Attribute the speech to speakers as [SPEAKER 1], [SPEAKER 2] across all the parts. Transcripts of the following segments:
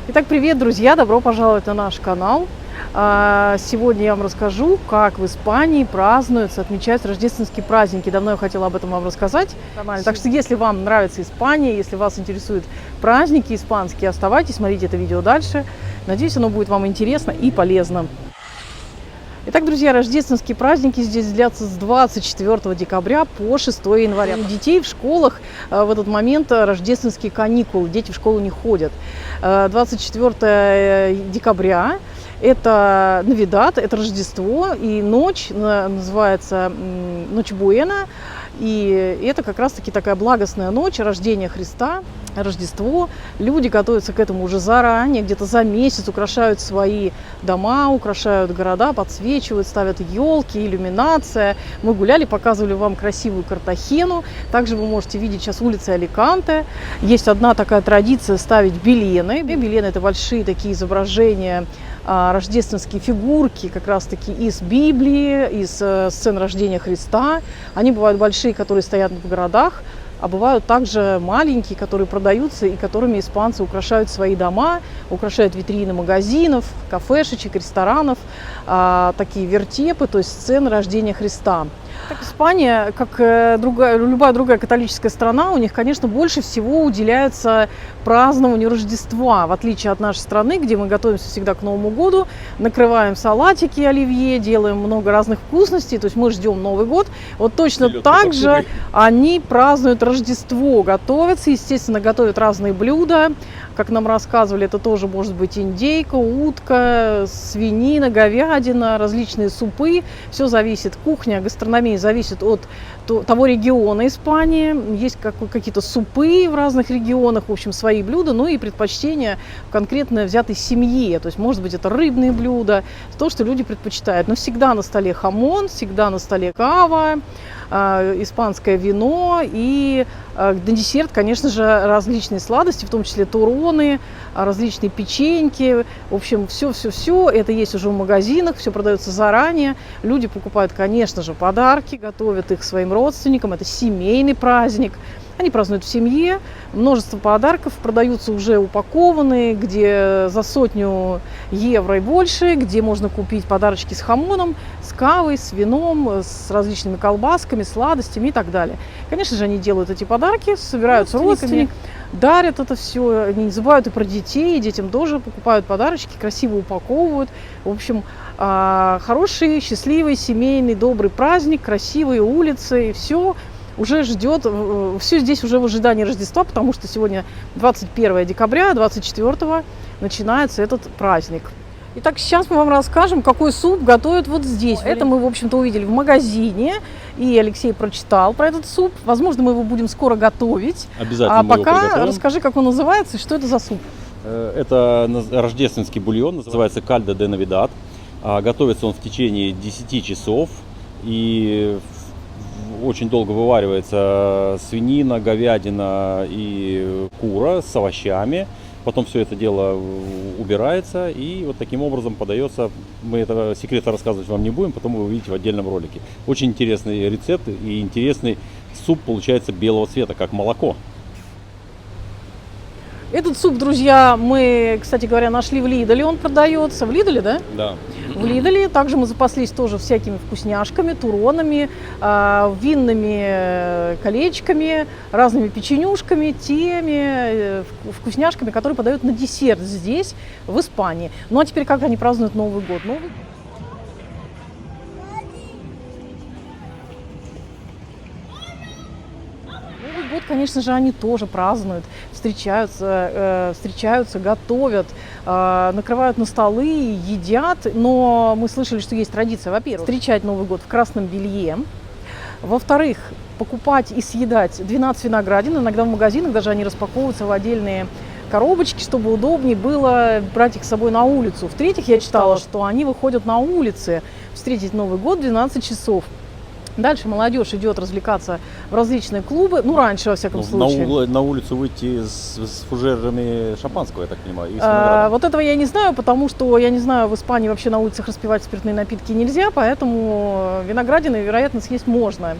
[SPEAKER 1] Итак, привет, друзья! Добро пожаловать на наш канал. Сегодня я вам расскажу, как в Испании празднуются, отмечаются рождественские праздники. Давно я хотела об этом вам рассказать. Так что, если вам нравится Испания, если вас интересуют праздники испанские, оставайтесь, смотрите это видео дальше. Надеюсь, оно будет вам интересно и полезно. Итак, друзья, рождественские праздники здесь длятся с 24 декабря по 6 января. У детей в школах в этот момент рождественские каникулы, дети в школу не ходят. 24 декабря – это Навидад, это Рождество, и ночь называется Ночбуэна, и это как раз-таки такая благостная ночь рождения Христа, Рождество. Люди готовятся к этому уже заранее, где-то за месяц, украшают свои дома, украшают города, подсвечивают, ставят елки, иллюминация. Мы гуляли, показывали вам красивую Картахену. Также вы можете видеть сейчас улицы Аликанте. Есть одна такая традиция ставить белены. Белены – это большие такие изображения, рождественские фигурки как раз-таки из Библии, из сцен рождения Христа. Они бывают большие, которые стоят в городах, а бывают также маленькие, которые продаются и которыми испанцы украшают свои дома, украшают витрины магазинов, кафешечек, ресторанов, такие вертепы, то есть сцены рождения Христа. Так, Испания, как любая другая католическая страна, у них, конечно, больше всего уделяется празднованию Рождества, в отличие от нашей страны, где мы готовимся всегда к Новому году, накрываем салатики оливье, делаем много разных вкусностей, то есть мы ждем Новый год. Вот точно так же они празднуют Рождество, готовятся, естественно, готовят разные блюда. Как нам рассказывали, это тоже может быть индейка, утка, свинина, говядина, различные супы. Все зависит, кухня, гастрономия зависит от того региона Испании. Есть какие-то супы в разных регионах, в общем, свои блюда, ну и предпочтения в конкретно взятой семье. То есть, может быть, это рыбные блюда, то, что люди предпочитают. Но всегда на столе хамон, всегда на столе кава, испанское вино и на десерт, конечно же, различные сладости, в том числе туроны, различные печеньки. В общем, все это есть уже в магазинах, все продается заранее. Люди покупают, конечно же, подарки, готовят их своим родственникам. Это семейный праздник. Они празднуют в семье, множество подарков продаются уже упакованные, где за 100 евро и больше, где можно купить подарочки с хамоном, с кавой, с вином, с различными колбасками, сладостями и так далее. Конечно же, они делают эти подарки, собирают с родственниками, дарят это все, они не забывают и про детей, детям тоже покупают подарочки, красиво упаковывают. В общем, хороший, счастливый, семейный, добрый праздник, красивые улицы и все. Уже ждет, все здесь уже в ожидании Рождества, потому что сегодня 21 декабря, 24 начинается этот праздник. Итак, сейчас мы вам расскажем, какой суп готовят вот здесь. Это мы, в общем-то, увидели в магазине, и Алексей прочитал про этот суп. Возможно, мы его будем скоро готовить.
[SPEAKER 2] Обязательно.
[SPEAKER 1] А пока расскажи, как он называется и что это за суп.
[SPEAKER 2] Это рождественский бульон, называется кальдо де навидад. Готовится он в течение 10 часов и очень долго вываривается свинина, говядина и кура с овощами. Потом все это дело убирается и вот таким образом подается. Мы этого секрета рассказывать вам не будем, потом вы увидите в отдельном ролике. Очень интересный рецепт и интересный суп получается белого цвета, как молоко.
[SPEAKER 1] Этот суп, друзья, мы, кстати говоря, нашли в Лиделе, он продается. В Лиделе, да?
[SPEAKER 2] Да.
[SPEAKER 1] В Лиделе. Также мы запаслись тоже всякими вкусняшками, туронами, винными колечками, разными печенюшками, теми вкусняшками, которые подают на десерт здесь, в Испании. Ну а теперь как они празднуют Новый год? Новый год, конечно же, они тоже празднуют, встречаются, готовят, накрывают на столы, едят. Но мы слышали, что есть традиция, во-первых, встречать Новый год в красном белье. Во-вторых, покупать и съедать 12 виноградин. Иногда в магазинах даже они распаковываются в отдельные коробочки, чтобы удобнее было брать их с собой на улицу. В-третьих, я читала, что они выходят на улицы встретить Новый год в 12 часов. Дальше молодежь идет развлекаться в различные клубы, ну раньше во всяком случае.
[SPEAKER 2] На улицу выйти с фужерами шампанского, я так понимаю.
[SPEAKER 1] Вот этого я не знаю, потому что, я не знаю, в Испании вообще на улицах распивать спиртные напитки нельзя, поэтому виноградины, вероятно, съесть можно.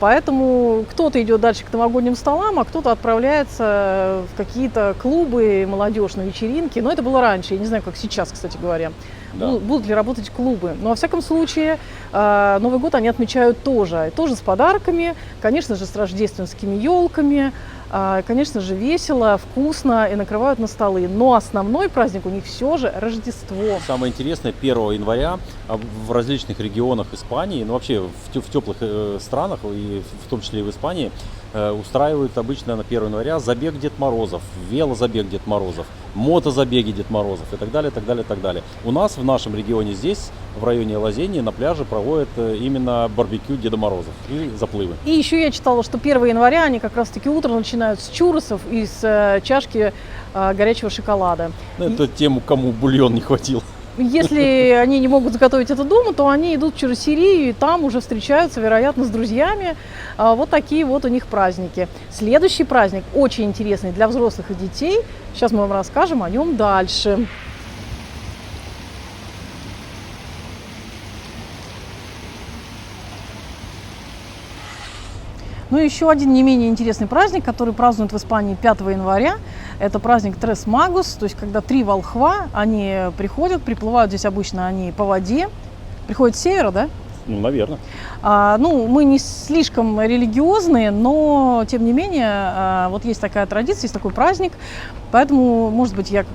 [SPEAKER 1] Поэтому кто-то идет дальше к новогодним столам, а кто-то отправляется в какие-то клубы молодежные, вечеринки. Но это было раньше, я не знаю, как сейчас, кстати говоря.
[SPEAKER 2] Да.
[SPEAKER 1] Будут ли работать клубы. Но во всяком случае, Новый год они отмечают тоже. Тоже с подарками, конечно же, с рождественскими елками. Конечно же, весело, вкусно и накрывают на столы. Но основной праздник у них все же Рождество.
[SPEAKER 2] Самое интересное, 1 января в различных регионах Испании, ну вообще в теплых странах, и в том числе и в Испании, устраивают обычно на 1 января забег Дед Морозов, велозабег Дед Морозов, мотозабеги Дед Морозов и так далее, так далее, так далее. У нас в нашем регионе здесь, в районе Лозении, на пляже проводят именно барбекю Деда Морозов и заплывы.
[SPEAKER 1] И еще я читала, что 1 января они как раз-таки утром начинают с чурросов и с чашки горячего шоколада.
[SPEAKER 2] Ну, это тем, кому бульон не хватил.
[SPEAKER 1] Если они не могут заготовить это дома, то они идут в чурросерию и там уже встречаются, вероятно, с друзьями. Вот такие вот у них праздники. Следующий праздник очень интересный для взрослых и детей. Сейчас мы вам расскажем о нем дальше. Ну и еще один не менее интересный праздник, который празднуют в Испании 5 января. Это праздник Трес Магус, то есть когда 3 волхва, они приходят, приплывают здесь обычно они по воде, приходят с севера, да?
[SPEAKER 2] Ну, наверное.
[SPEAKER 1] Мы не слишком религиозные, но тем не менее вот есть такая традиция, есть такой праздник, поэтому, может быть, я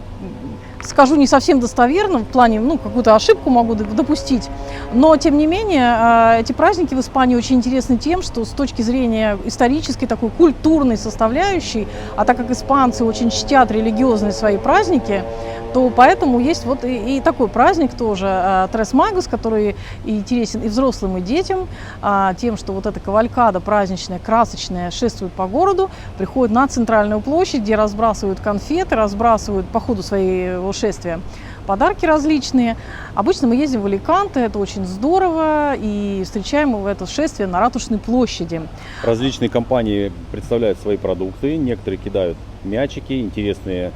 [SPEAKER 1] скажу не совсем достоверно, в плане, какую-то ошибку могу допустить, но, тем не менее, эти праздники в Испании очень интересны тем, что с точки зрения исторической, такой культурной составляющей, а так как испанцы очень чтят религиозные свои праздники, то поэтому есть вот и такой праздник тоже, Трес Магус, который интересен и взрослым, и детям, тем, что вот эта кавалькада праздничная, красочная, шествует по городу, приходит на центральную площадь, где разбрасывают конфеты, разбрасывают по ходу своего шествия подарки различные. Обычно мы ездим в Аликанте, это очень здорово, и встречаем мы это шествие на Ратушной площади.
[SPEAKER 2] Различные компании представляют свои продукты, некоторые кидают мячики, интересные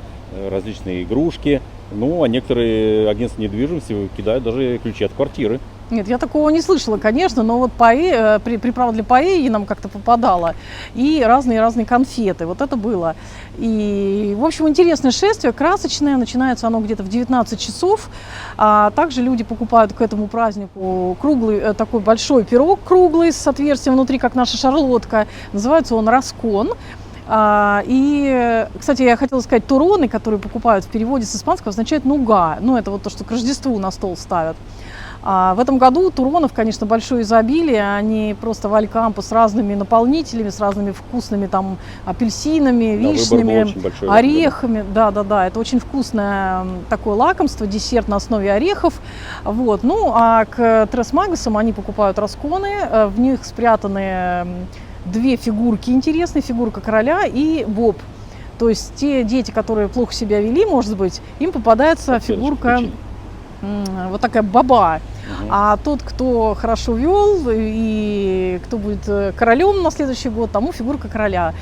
[SPEAKER 2] различные игрушки, а некоторые агентства недвижимости кидают даже ключи от квартиры.
[SPEAKER 1] Нет, я такого не слышала, конечно, но вот приправа для паэльи нам как-то попадала, и разные конфеты, вот это было. И, в общем, интересное шествие, красочное, начинается оно где-то в 19 часов, также люди покупают к этому празднику круглый, такой большой пирог круглый с отверстием внутри, как наша шарлотка, называется он раскон. И, кстати, я хотела сказать, туроны, которые покупают в переводе с испанского, означает нуга. Это вот то, что к Рождеству на стол ставят. В этом году туронов, конечно, большое изобилие. Они просто в Алькампо с разными наполнителями, с разными вкусными там апельсинами, вишнями, орехами. Да. Это очень вкусное такое лакомство, десерт на основе орехов. Вот. А к Трес Магусам они покупают расконы. В них спрятаны 2 фигурки интересные, фигурка короля и Боб. То есть те дети, которые плохо себя вели, может быть, им попадается фигурка вот такая баба. А тот, кто хорошо вел и кто будет королем на следующий год, тому фигурка короля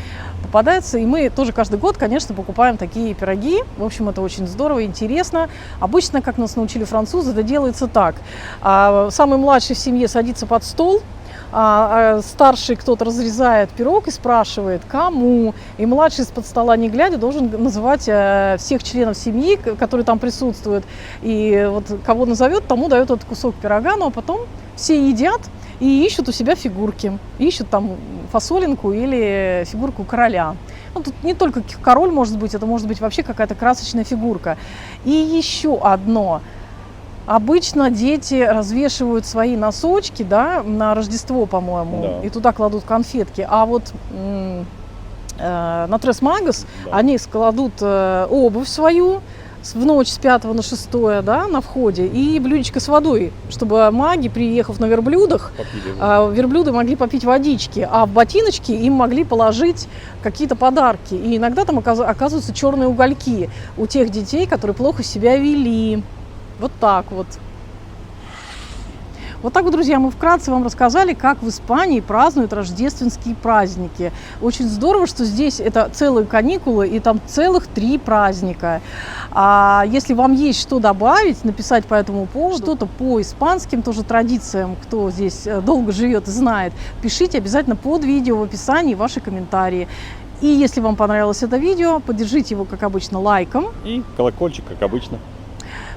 [SPEAKER 1] попадается. И мы тоже каждый год, конечно, покупаем такие пироги. В общем, это очень здорово, интересно. Обычно, как нас научили французы, это делается так. Самый младший в семье садится под стол, старший кто-то разрезает пирог и спрашивает, кому. И младший из-под стола, не глядя, должен называть всех членов семьи, которые там присутствуют. И вот кого назовет, тому дает этот кусок пирога, а потом все едят и ищут у себя фигурки. Ищут там фасолинку или фигурку короля. Тут не только король может быть, это может быть вообще какая-то красочная фигурка. И еще одно. Обычно дети развешивают свои носочки, на Рождество, по-моему, и туда кладут конфетки. А вот на Трес Магус они складут обувь свою в ночь с 5 на 6, на входе, и блюдечко с водой, чтобы маги, приехав на верблюдах, верблюды могли попить водички, а в ботиночки им могли положить какие-то подарки. И иногда там оказываются черные угольки у тех детей, которые плохо себя вели. Вот так вот. Вот так вот, друзья, мы вкратце вам рассказали, как в Испании празднуют рождественские праздники. Очень здорово, что здесь это целые каникулы и там целых 3 праздника. А если вам есть что добавить, написать по этому поводу, что-то по испанским тоже традициям, кто здесь долго живет и знает, пишите обязательно под видео в описании ваши комментарии. И если вам понравилось это видео, поддержите его, как обычно, лайком.
[SPEAKER 2] И колокольчик, как обычно.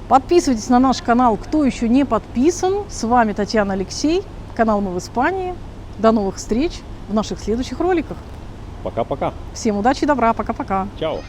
[SPEAKER 1] Подписывайтесь на наш канал, кто еще не подписан. С вами Татьяна, Алексей, канал «Мы в Испании». До новых встреч в наших следующих роликах.
[SPEAKER 2] Пока-пока.
[SPEAKER 1] Всем удачи и добра. Пока-пока.
[SPEAKER 2] Чао.